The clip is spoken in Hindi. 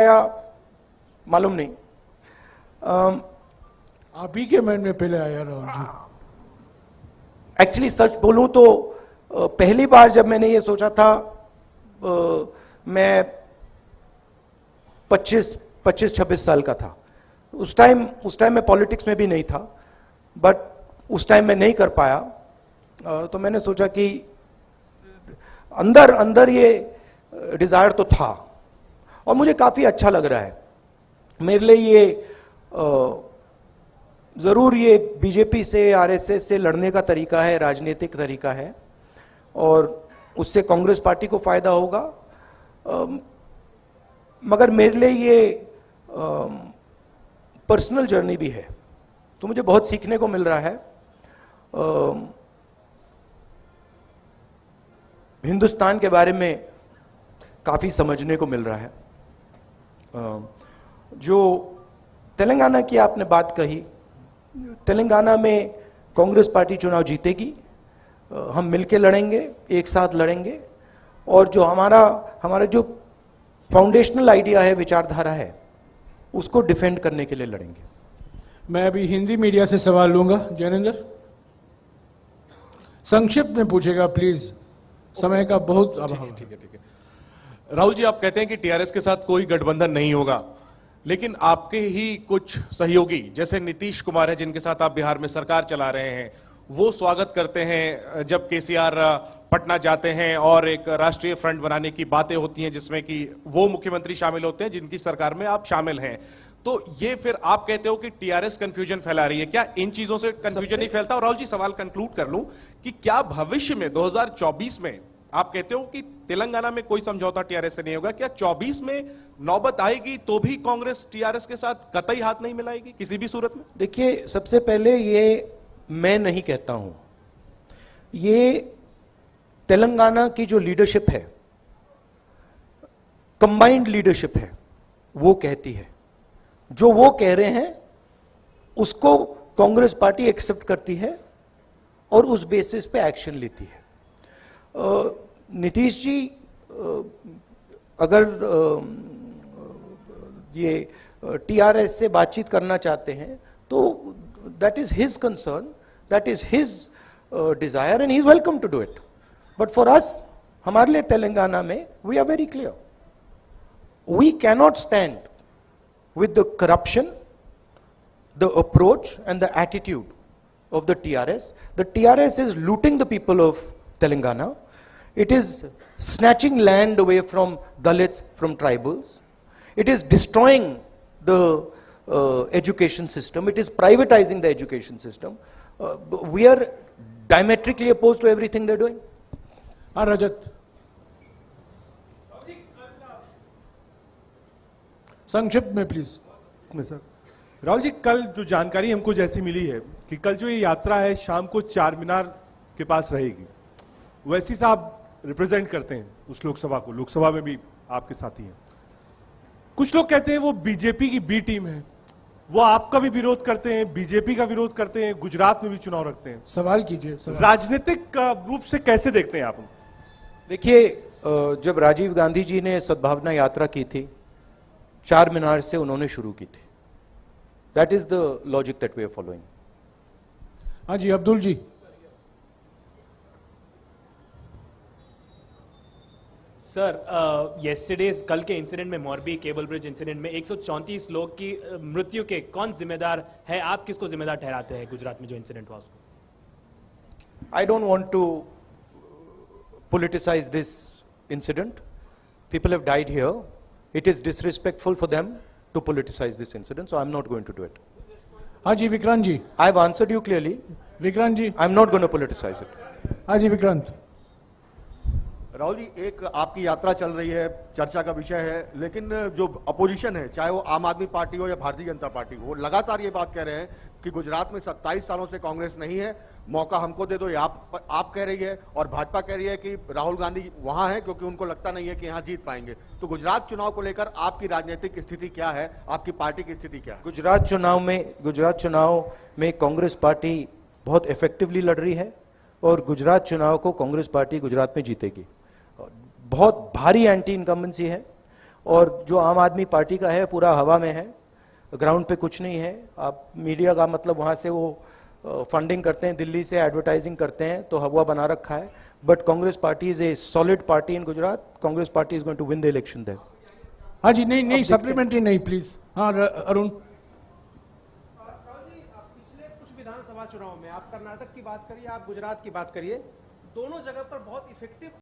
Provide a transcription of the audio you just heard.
या मालूम नहीं। आप ही के माइंड में पहले आया राहुल जी? एक्चुअली सच बोलूं तो पहली बार जब मैंने ये सोचा था मैं 25-26 साल का था। उस टाइम मैं पॉलिटिक्स में भी नहीं था, बट उस टाइम मैं नहीं कर पाया। तो मैंने सोचा कि अंदर अंदर ये डिजायर तो था और मुझे काफी अच्छा लग रहा है। मेरे लिए ये जरूर ये बीजेपी से, आरएसएस से लड़ने का तरीका है, राजनीतिक तरीका है और उससे कांग्रेस पार्टी को फायदा होगा। मगर मेरे लिए ये पर्सनल जर्नी भी है, तो मुझे बहुत सीखने को मिल रहा है। हिंदुस्तान के बारे में काफी समझने को मिल रहा है। जो तेलंगाना की आपने बात कही, तेलंगाना में कांग्रेस पार्टी चुनाव जीतेगी। हम मिलके लड़ेंगे, एक साथ लड़ेंगे और जो हमारा जो फाउंडेशनल आइडिया है, विचारधारा है, उसको डिफेंड करने के लिए लड़ेंगे। मैं अभी हिंदी मीडिया से सवाल लूंगा। जैनेंद्र, संक्षिप्त में पूछेगा प्लीज, समय का बहुत अभाव है। ठीक है। राहुल जी, आप कहते हैं कि टीआरएस के साथ कोई गठबंधन नहीं होगा, लेकिन आपके ही कुछ सहयोगी जैसे नीतीश कुमार है, जिनके साथ आप बिहार में सरकार चला रहे हैं, वो स्वागत करते हैं जब केसीआर पटना जाते हैं और एक राष्ट्रीय फ्रंट बनाने की बातें होती हैं जिसमें कि वो मुख्यमंत्री शामिल होते हैं जिनकी सरकार में आप शामिल हैं। तो ये फिर आप कहते हो कि टीआरएस कंफ्यूजन फैला रही है, क्या इन चीजों से कंफ्यूजन नहीं फैलता? और राहुल जी, सवाल कंक्लूड कर लूं कि क्या भविष्य में 2024 में आप कहते हो कि तेलंगाना में कोई समझौता टीआरएस से नहीं होगा, क्या 24 में नौबत आएगी तो भी कांग्रेस टीआरएस के साथ कतई हाथ नहीं मिलाएगी किसी भी सूरत में? देखिए, सबसे पहले ये मैं नहीं कहता हूं, ये तेलंगाना की जो लीडरशिप है, कंबाइंड लीडरशिप है, वो कहती है। जो वो कह रहे हैं उसको कांग्रेस पार्टी एक्सेप्ट करती है और उस बेसिस पे एक्शन लेती है। नीतीश जी अगर ये टीआरएस से बातचीत करना चाहते हैं तो that is his concern, that is his desire and he is welcome to do it. But for us, हमारे लिए तेलंगाना में we are very clear, we cannot stand with the corruption, the approach and the attitude of the TRS. The TRS is looting the people of Telangana. It is snatching land away from Dalits, from tribals. It is destroying the education system. It is privatizing the education system. We are diametrically opposed to everything they're doing. Rajat, संक्षिप्त में प्लीज। सर, राहुल जी, कल जो जानकारी हमको जैसी मिली है कि कल जो ये यात्रा है शाम को चार मीनार के पास रहेगी, वैसी साहब रिप्रेजेंट करते हैं उस लोकसभा को, लोकसभा में भी आपके साथी हैं। कुछ लोग कहते हैं वो बीजेपी की बी टीम है, वो आपका भी विरोध करते हैं, बीजेपी का विरोध करते हैं, गुजरात में भी चुनाव रखते हैं। सवाल कीजिए। राजनीतिक रूप से कैसे देखते हैं आप? देखिए, जब राजीव गांधी जी ने सद्भावना यात्रा की थी, चार मीनार से उन्होंने शुरू की थी। That is the logic that we are following. हाँ जी, अब्दुल जी। सर, येस्टरडेज कल के इंसिडेंट में, मोरबी केबल ब्रिज इंसिडेंट में 134 लोग की मृत्यु के कौन जिम्मेदार है? आप किसको जिम्मेदार ठहराते हैं गुजरात में जो इंसिडेंट हुआ उसको? I don't want to politicize this incident. People have died here. It is disrespectful for them to politicize this incident, so I'm not going to do it. हाँ जी, विक्रांत जी। I've answered you clearly. Vikrant ji. I'm not going to politicize it. हाँ जी, विक्रांत। राहुल जी, एक आपकी यात्रा चल रही है, चर्चा का विषय है, लेकिन जो अपोजिशन है, चाहे वो आम आदमी पार्टी हो या भारतीय जनता पार्टी हो, वो लगातार ये बात कह रहे हैं कि गुजरात में 27 सालों से कांग्रेस नहीं है, मौका हमको दे दो। ये आप कह रही है और भाजपा कह रही है कि राहुल गांधी वहां है क्योंकि उनको लगता नहीं है कि यहां जीत पाएंगे। तो गुजरात चुनाव को लेकर आपकी राजनीतिक स्थिति क्या है, आपकी पार्टी की स्थिति क्या है? गुजरात चुनाव में कांग्रेस पार्टी बहुत इफेक्टिवली लड़ रही है और गुजरात चुनाव को कांग्रेस पार्टी गुजरात में जीतेगी। बहुत भारी एंटी इनकम्बेंसी है और जो आम आदमी पार्टी का है पूरा हवा में है, ग्राउंड पे कुछ नहीं है। आप मीडिया का मतलब वहाँ से वो फंडिंग करते हैं, दिल्ली से एडवर्टाइजिंग करते हैं, तो हवा बना रखा है। But Congress party is a solid party in Gujarat. Congress party is going to win the election there. हाँ जी, नहीं सप्लीमेंट्री नहीं प्लीज। हाँ अरुण। पिछले कुछ विधानसभा चुनाव में आप कर्नाटक की बात करिए, आप गुजरात की बात करिए, दोनों जगह पर बहुत इफेक्टिव